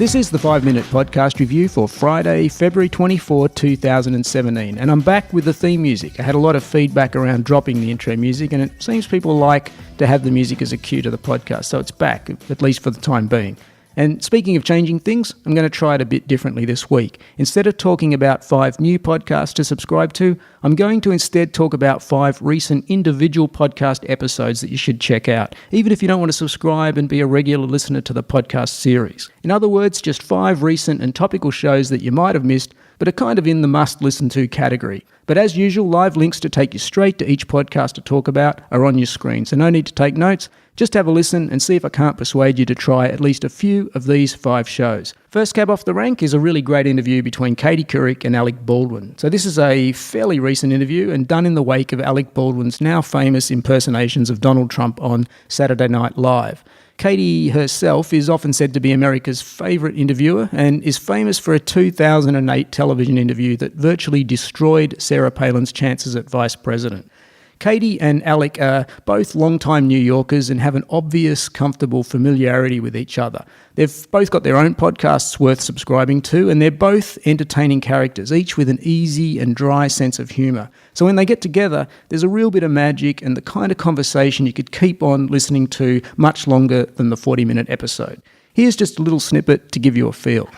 This is the 5-Minute Podcast Review for Friday, February 24, 2017, and I'm back with the theme music. I had a lot of feedback around dropping the intro music, and it seems people like to have the music as a cue to the podcast, so it's back, at least for the time being. And speaking of changing things, I'm going to try it a bit differently this week. Instead of talking about 5 new podcasts to subscribe to, I'm going to instead talk about 5 recent individual podcast episodes that you should check out, even if you don't want to subscribe and be a regular listener to the podcast series. In other words, just 5 recent and topical shows that you might have missed, but are kind of in the must-listen-to category. But as usual, live links to take you straight to each podcast to talk about are on your screen, so no need to take notes. Just have a listen and see if I can't persuade you to try at least a few of these 5 shows. First cab off the rank is a really great interview between Couric and Alec Baldwin. So this is a fairly recent interview and done in the wake of Alec Baldwin's now famous impersonations of Donald Trump on Saturday Night Live. Katie herself is often said to be America's favourite interviewer and is famous for a 2008 television interview that virtually destroyed Sarah Palin's chances at vice president. Katie and Alec are both long-time New Yorkers and have an obvious, comfortable familiarity with each other. They've both got their own podcasts worth subscribing to, and they're both entertaining characters, each with an easy and dry sense of humour. So when they get together, there's a real bit of magic and the kind of conversation you could keep on listening to much longer than the 40-minute episode. Here's just a little snippet to give you a feel.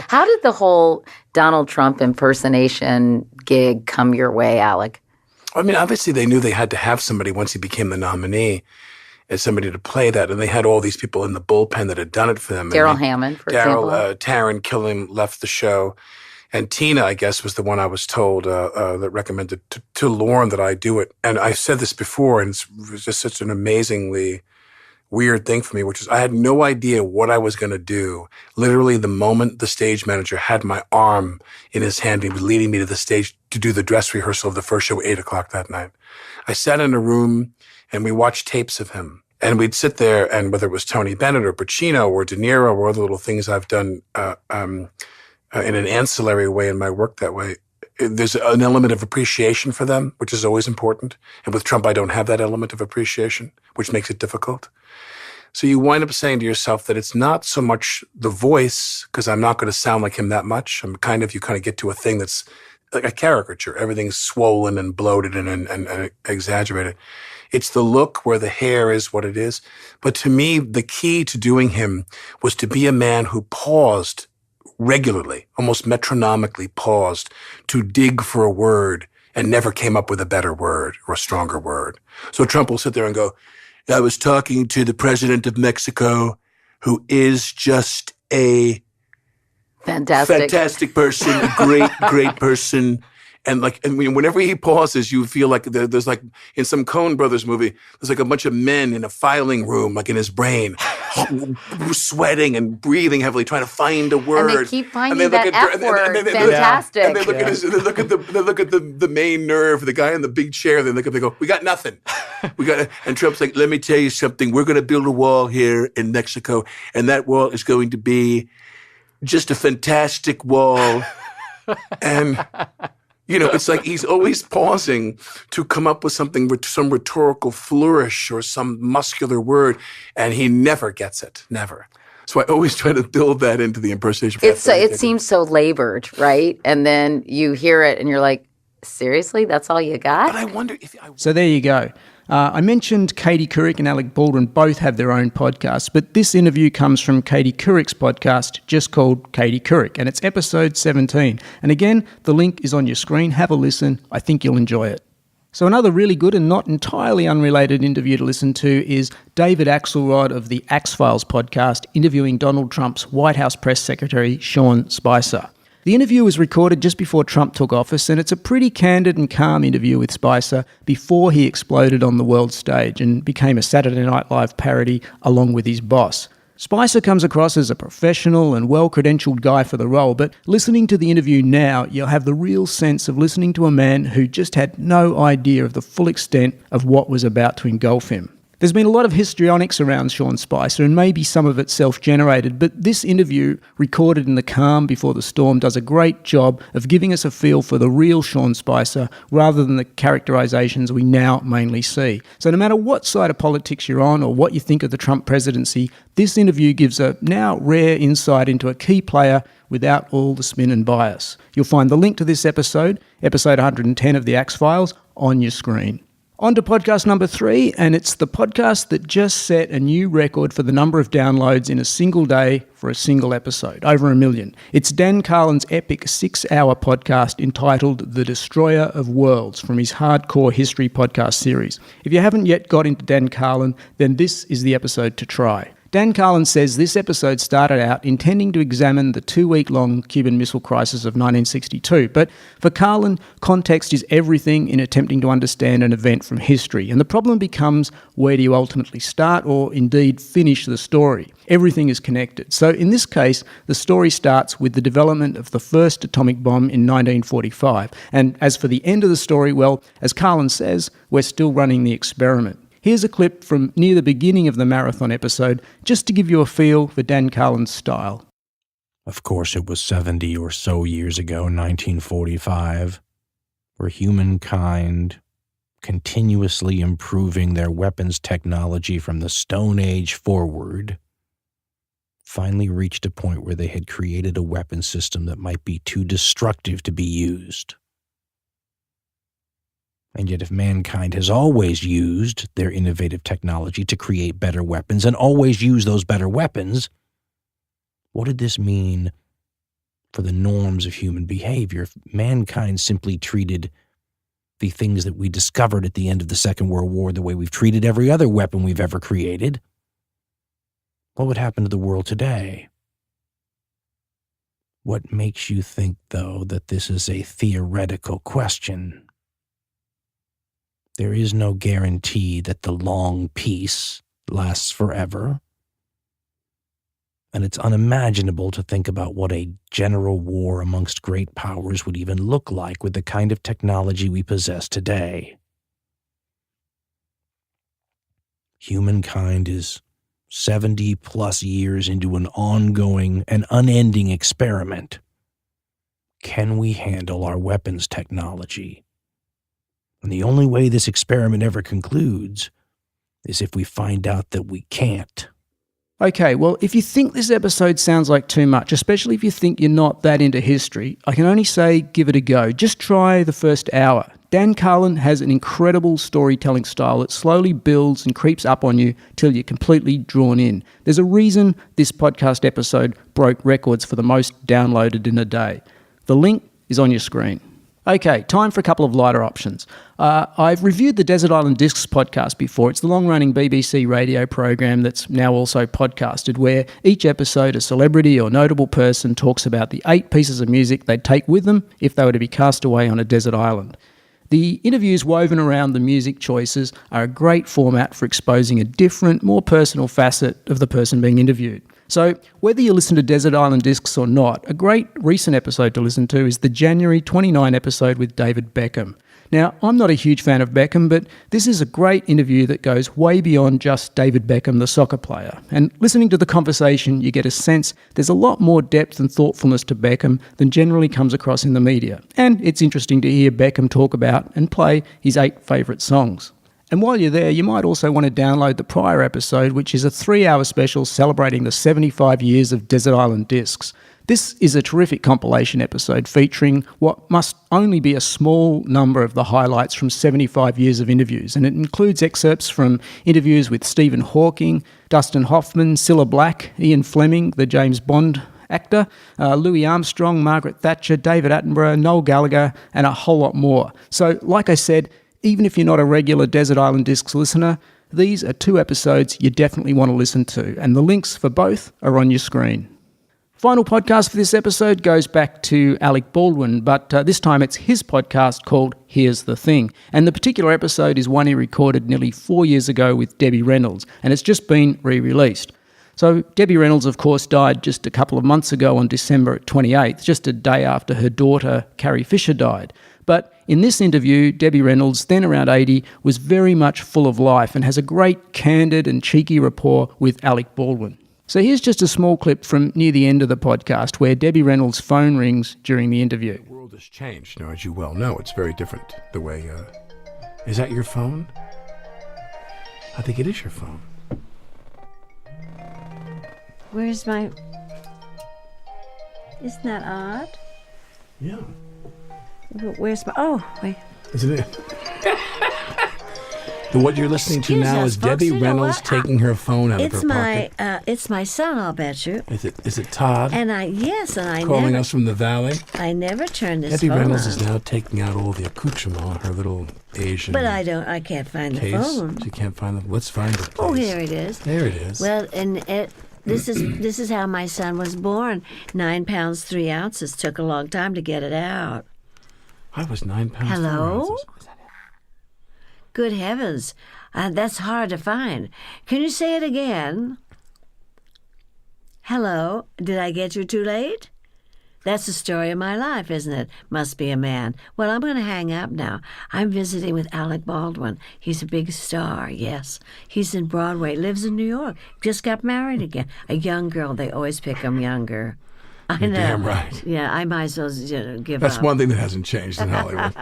How did the whole Donald Trump impersonation gig come your way, Alec? I mean, obviously they knew they had to have somebody once he became the nominee as somebody to play that. And they had all these people in the bullpen that had done it for them. Daryl Hammond, for example. Taron Killam left the show. And Tina, I guess, was the one I was told that recommended to Lauren that I do it. And I've said this before, and it was just such an amazingly weird thing for me, which is I had no idea what I was going to do. Literally, the moment the stage manager had my arm in his hand, he was leading me to the stage to do the dress rehearsal of the first show at 8 o'clock that night. I sat in a room and we watched tapes of him. And we'd sit there, and whether it was Tony Bennett or Pacino or De Niro or other little things I've done in an ancillary way in my work that way, there's an element of appreciation for them, which is always important. And with Trump, I don't have that element of appreciation, which makes it difficult. So you wind up saying to yourself that it's not so much the voice, because I'm not going to sound like him that much. You kind of get to a thing that's like a caricature. Everything's swollen and bloated and exaggerated. It's the look where the hair is what it is. But to me, the key to doing him was to be a man who paused regularly, almost metronomically paused to dig for a word and never came up with a better word or a stronger word. So Trump will sit there and go, I was talking to the president of Mexico, who is just a fantastic person, a great person. And whenever he pauses, you feel like there's like in some Coen Brothers movie, there's like a bunch of men in a filing room, like in his brain, sweating and breathing heavily, trying to find a word. And they keep finding that F word. Fantastic. And they look at the main nerve, the guy in the big chair. They look up, they go, "We got nothing. And Trump's like, "Let me tell you something. We're going to build a wall here in Mexico, and that wall is going to be just a fantastic wall." And it's like he's always pausing to come up with something, with some rhetorical flourish or some muscular word, and he never gets it, never. So I always try to build that into the impersonation. It seems so labored, right? And then you hear it and you're like, seriously, that's all you got? But I wonder if... So there you go. I mentioned Katie Couric and Alec Baldwin both have their own podcasts, but this interview comes from Katie Couric's podcast, just called Katie Couric, and it's episode 17. And again, the link is on your screen. Have a listen. I think you'll enjoy it. So another really good and not entirely unrelated interview to listen to is David Axelrod of the Axe Files podcast interviewing Donald Trump's White House press secretary, Sean Spicer. The interview was recorded just before Trump took office, and it's a pretty candid and calm interview with Spicer before he exploded on the world stage and became a Saturday Night Live parody along with his boss. Spicer comes across as a professional and well-credentialed guy for the role, but listening to the interview now, you'll have the real sense of listening to a man who just had no idea of the full extent of what was about to engulf him. There's been a lot of histrionics around Sean Spicer, and maybe some of it self-generated, but this interview, recorded in the calm before the storm, does a great job of giving us a feel for the real Sean Spicer rather than the characterisations we now mainly see. So no matter what side of politics you're on or what you think of the Trump presidency, this interview gives a now rare insight into a key player without all the spin and bias. You'll find the link to this episode 110 of the Axe Files, on your screen. On to podcast number 3, and it's the podcast that just set a new record for the number of downloads in a single day for a single episode, over 1 million. It's Dan Carlin's epic 6-hour podcast entitled The Destroyer of Worlds from his Hardcore History podcast series. If you haven't yet got into Dan Carlin, then this is the episode to try. Dan Carlin says this episode started out intending to examine the 2-week-long Cuban Missile Crisis of 1962, but for Carlin, context is everything in attempting to understand an event from history, and the problem becomes, where do you ultimately start or indeed finish the story? Everything is connected. So in this case, the story starts with the development of the first atomic bomb in 1945, and as for the end of the story, well, as Carlin says, we're still running the experiment. Here's a clip from near the beginning of the marathon episode, just to give you a feel for Dan Carlin's style. Of course, it was 70 or so years ago, 1945, where humankind, continuously improving their weapons technology from the Stone Age forward, finally reached a point where they had created a weapon system that might be too destructive to be used. And yet if mankind has always used their innovative technology to create better weapons and always use those better weapons, what did this mean for the norms of human behavior? If mankind simply treated the things that we discovered at the end of the Second World War the way we've treated every other weapon we've ever created, what would happen to the world today? What makes you think, though, that this is a theoretical question? There is no guarantee that the long peace lasts forever, and it's unimaginable to think about what a general war amongst great powers would even look like with the kind of technology we possess today. Humankind is 70-plus years into an ongoing and unending experiment. Can we handle our weapons technology? And the only way this experiment ever concludes is if we find out that we can't. Okay, well, if you think this episode sounds like too much, especially if you think you're not that into history, I can only say give it a go. Just try the first hour. Dan Carlin has an incredible storytelling style that slowly builds and creeps up on you till you're completely drawn in. There's a reason this podcast episode broke records for the most downloaded in a day. The link is on your screen. Okay, time for a couple of lighter options. I've reviewed the Desert Island Discs podcast before. It's the long-running BBC radio program that's now also podcasted, where each episode a celebrity or notable person talks about the 8 pieces of music they'd take with them if they were to be cast away on a desert island. The interviews woven around the music choices are a great format for exposing a different, more personal facet of the person being interviewed. So whether you listen to Desert Island Discs or not, a great recent episode to listen to is the January 29 episode with David Beckham. Now, I'm not a huge fan of Beckham, but this is a great interview that goes way beyond just David Beckham, the soccer player. And listening to the conversation, you get a sense there's a lot more depth and thoughtfulness to Beckham than generally comes across in the media. And it's interesting to hear Beckham talk about and play his 8 favourite songs. And while you're there, you might also want to download the prior episode, which is a 3-hour special celebrating the 75 years of Desert Island Discs. This is a terrific compilation episode featuring what must only be a small number of the highlights from 75 years of interviews, and it includes excerpts from interviews with Stephen Hawking, Dustin Hoffman, Cilla Black, Ian Fleming, the James Bond actor, Louis Armstrong, Margaret Thatcher, David Attenborough, Noel Gallagher, and a whole lot more. So, like I said, even if you're not a regular Desert Island Discs listener, these are 2 episodes you definitely want to listen to, and the links for both are on your screen. Final podcast for this episode goes back to Alec Baldwin, but this time it's his podcast called Here's the Thing. And the particular episode is one he recorded nearly 4 years ago with Debbie Reynolds, and it's just been re-released. So Debbie Reynolds, of course, died just a couple of months ago on December 28th, just a day after her daughter, Carrie Fisher, died. But in this interview, Debbie Reynolds, then around 80, was very much full of life and has a great candid and cheeky rapport with Alec Baldwin. So here's just a small clip from near the end of the podcast where Debbie Reynolds' phone rings during the interview. The world has changed, as you well know. It's very different the way... Is that your phone? I think it is your phone. Where's my... Isn't that odd? Yeah. Where's my... Oh, wait. Isn't it? What you're listening to now is Debbie Reynolds taking her phone out of her pocket. It's my son, I'll bet you. Is it Todd? And I calling us from the valley? I never turned this Debbie phone Reynolds on. is now taking out all the accoutrement, her little Asian But I can't find case. the phone. She can't find the... Let's find it, please. Oh, here it is. There it is. Well, and this is how my son was born. 9 pounds 3 ounces. Took a long time to get it out. I was 9 pounds. Hello? Good heavens. That's hard to find. Can you say it again? Hello? Did I get you too late? That's the story of my life, isn't it? Must be a man. Well, I'm going to hang up now. I'm visiting with Alec Baldwin. He's a big star, yes. He's in Broadway, lives in New York. Just got married again. A young girl. They always pick him younger. I know. Damn right. Yeah, I might as well give That's up. one thing that hasn't changed in Hollywood.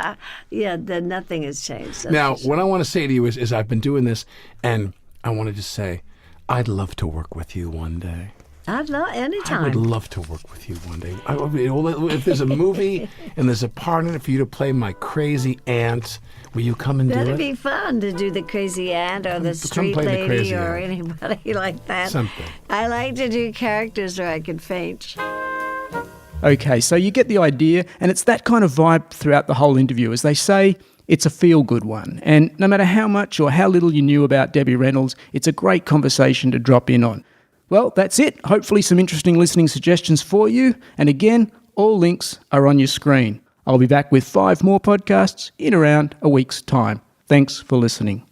Yeah, nothing has changed. Now, what I want to say to you is I've been doing this, and I want to just say, I'd love to work with you one day. I'd love anytime. I would love to work with you one day. If there's a movie and there's a part in it for you to play my crazy aunt, will you come and do it? That'd be fun to do the crazy aunt or the street play the lady crazy or aunt. anybody like that. Something. I like to do characters where I can faint. Okay, so you get the idea, and it's that kind of vibe throughout the whole interview. As they say, it's a feel-good one. And no matter how much or how little you knew about Debbie Reynolds, it's a great conversation to drop in on. Well, that's it. Hopefully some interesting listening suggestions for you. And again, all links are on your screen. I'll be back with 5 more podcasts in around a week's time. Thanks for listening.